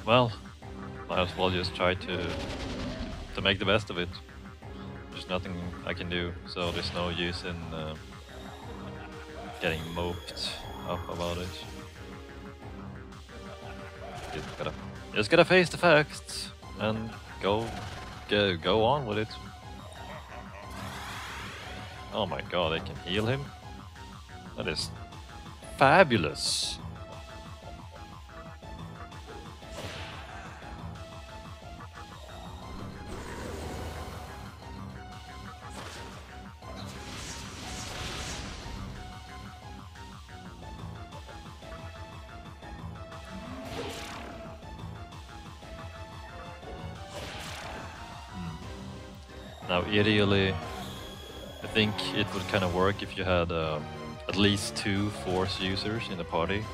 Well, might as well just try to make the best of it. There's nothing I can do, so there's no use in getting moped up about it. Just gotta face the facts and go on with it. Oh my god, I can heal him? That is fabulous. Now, ideally, I think it would kind of work if you had at least 2 force users in the party,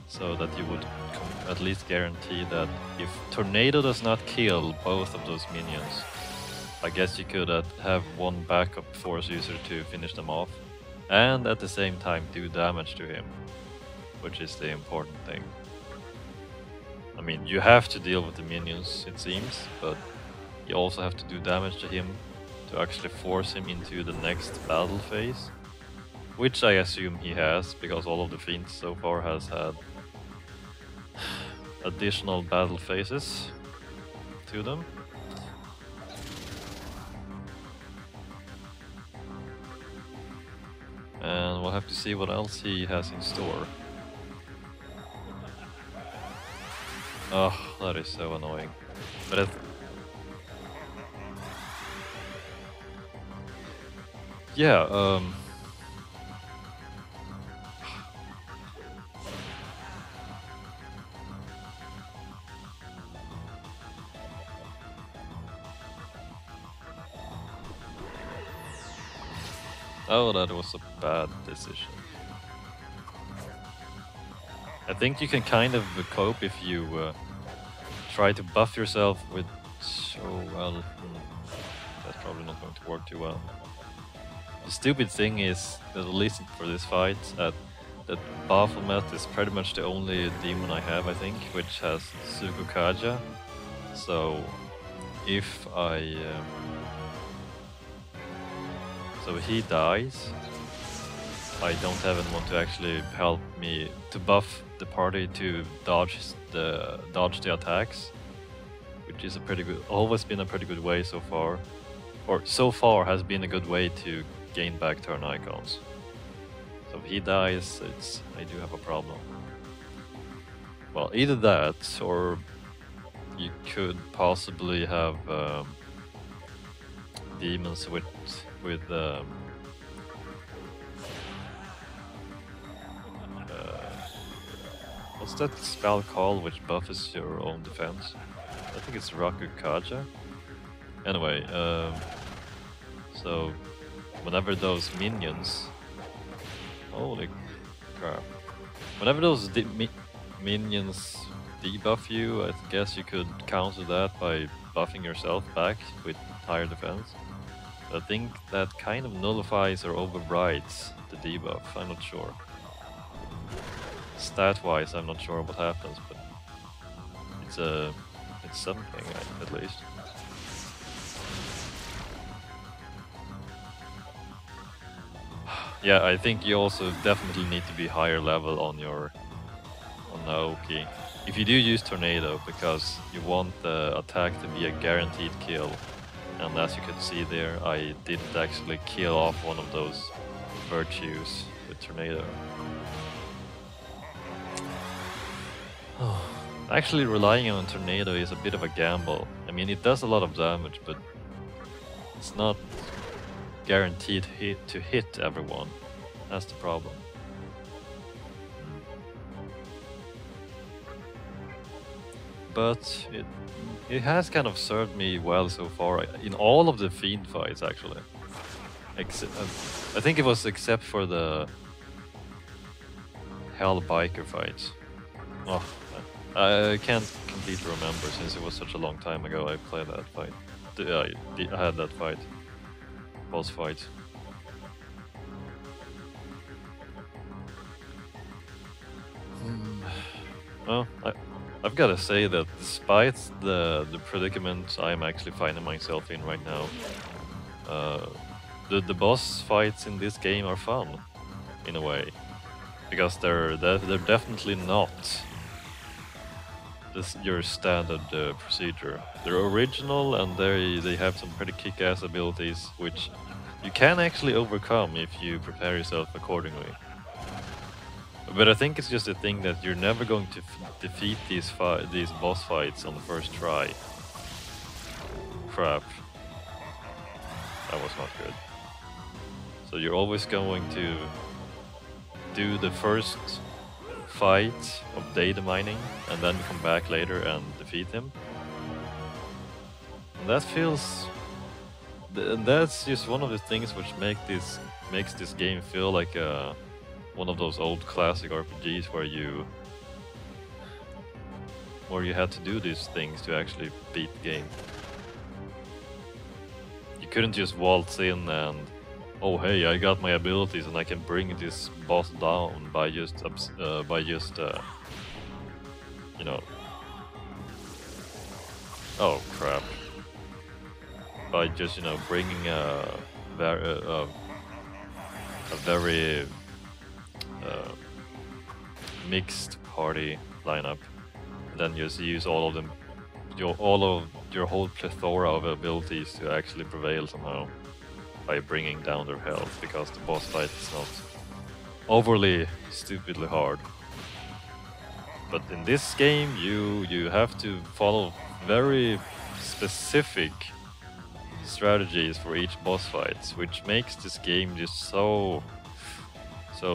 so that you would at least guarantee that if Tornado does not kill both of those minions, I guess you could have one backup force user to finish them off, and at the same time do damage to him, which is the important thing. I mean, you have to deal with the minions, it seems, but you also have to do damage to him to actually force him into the next battle phase, which I assume he has, because all of the fiends so far has had additional battle phases to them. And we'll have to see what else he has in store. Oh, that is so annoying. But yeah, oh, that was a bad decision. I think you can kind of cope if you try to buff yourself with... well, that's probably not going to work too well. The stupid thing is that at least for this fight, that Baphomet is pretty much the only demon I have, I think, which has Sukukaja. So if so he dies, I don't have anyone to actually help me to buff the party to dodge the attacks, which is a pretty good, always been a pretty good way so far, or so far has been a good way to gain back turn icons. So if he dies, I do have a problem. Well, either that, or you could possibly have demons with what's that spell called which buffs your own defense? I think it's Rakukaja. Anyway, so whenever those minions... Holy crap. Whenever those minions debuff you, I guess you could counter that by buffing yourself back with higher defense. I think that kind of nullifies or overrides the debuff, I'm not sure. Stat-wise, I'm not sure what happens, but it's something, at least. Yeah, I think you also definitely need to be higher level on Naoki. If you do use Tornado, because you want the attack to be a guaranteed kill. And as you could see there, I didn't actually kill off one of those virtues with Tornado. Actually, relying on Tornado is a bit of a gamble. I mean, it does a lot of damage, but it's not guaranteed to hit everyone. That's the problem. But it has kind of served me well so far in all of the Fiend fights, actually. I think it was except for the Hell Biker fight. Oh, I can't completely remember since it was such a long time ago I played that fight. I had that fight. Boss fight. Well, I've got to say that despite the predicament I'm actually finding myself in right now, the boss fights in this game are fun, in a way, because they're definitely not your standard procedure. They're original and they have some pretty kick-ass abilities, which you can actually overcome if you prepare yourself accordingly. But I think it's just a thing that you're never going to defeat these boss fights on the first try. Crap. That was not good. So you're always going to do the first fight of data mining and then come back later and defeat him. And that feels... And that's just one of the things which makes this game feel like one of those old classic RPGs where you had to do these things to actually beat the game. You couldn't just waltz in and, oh hey, I got my abilities and I can bring this boss down by just you know, oh crap, by just, you know, bringing a very mixed party lineup, and then just use all of your whole plethora of abilities to actually prevail somehow by bringing down their health, because the boss fight is not overly stupidly hard. But in this game you have to follow very specific strategies for each boss fight, which makes this game just so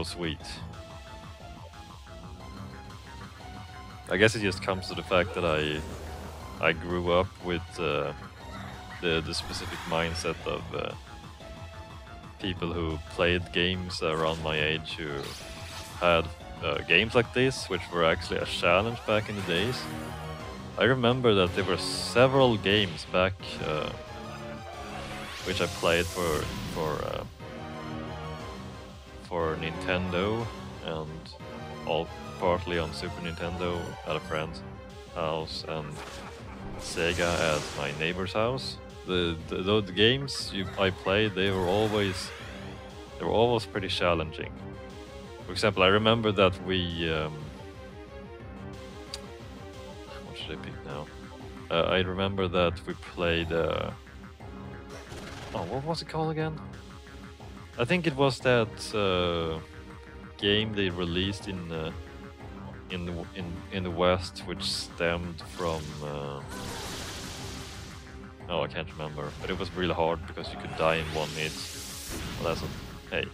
sweet. I guess it just comes to the fact that I grew up with the specific mindset of people who played games around my age who had games like this, which were actually a challenge back in the days. I remember that there were several games back which I played for Nintendo, and all partly on Super Nintendo at a friend's house, and Sega at my neighbor's house. The games I played, they were always pretty challenging. For example, I remember that we what should I pick now? I remember that we played oh, what was it called again? I think it was that game they released in the West, which stemmed from oh, I can't remember, but it was really hard because you could die in one hit. Well, hey,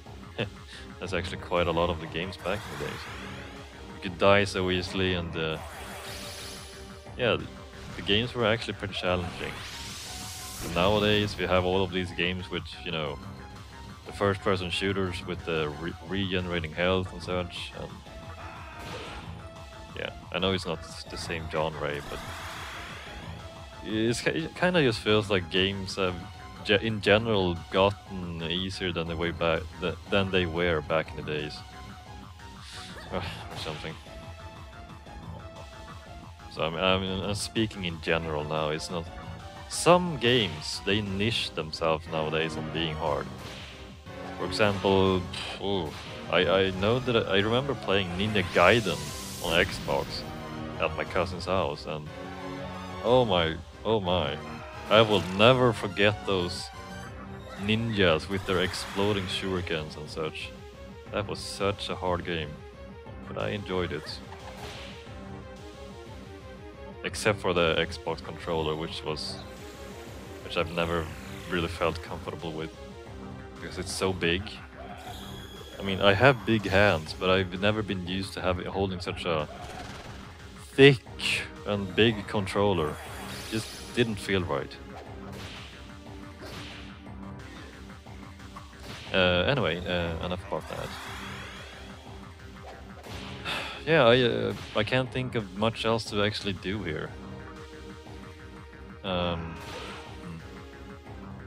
that's actually quite a lot of the games back in the days. You could die so easily, and yeah, the games were actually pretty challenging. And nowadays we have all of these games which, you know, the first-person shooters with the regenerating health and such. And yeah, I know it's not the same genre, but it kind of just feels like games have, in general, gotten easier than they were back in the days, or something. So I'm speaking in general now. It's not. Some games, they niche themselves nowadays on being hard. For example, I know that I remember playing Ninja Gaiden on Xbox at my cousin's house, and oh my, I will never forget those ninjas with their exploding shurikens and such. That was such a hard game, but I enjoyed it. Except for the Xbox controller, which I've never really felt comfortable with, because it's so big. I mean, I have big hands, but I've never been used to holding such a thick and big controller. It just didn't feel right. Anyway, enough about that. Yeah, I can't think of much else to actually do here.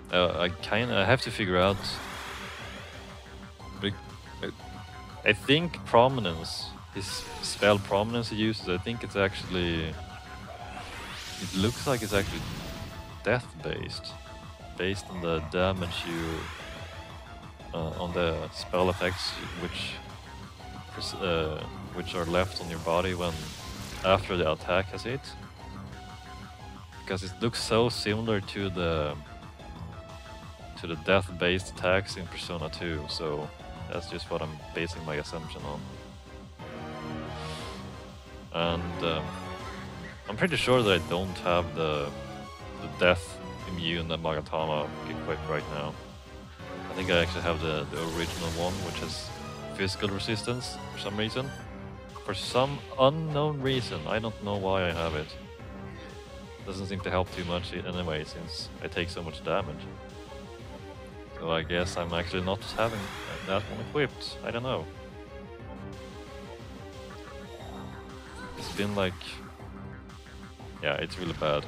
I have to figure out. I think prominence is spelled prominence he uses. I think it's actually It looks like it's actually death-based, based on the damage you, on the spell effects which are left on your body when after the attack has hit. Because it looks so similar to the death-based attacks in Persona 2, so that's just what I'm basing my assumption on. And I'm pretty sure that I don't have the death immune that Magatama equipped right now. I think I actually have the original one, which has physical resistance for some reason. For some unknown reason, I don't know why I have it. Doesn't seem to help too much anyway, since I take so much damage. So I guess I'm actually not having that one equipped. I don't know. It's been like... yeah, it's really bad.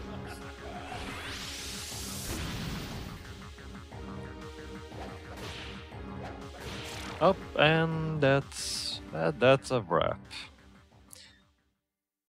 Up, and that's a wrap.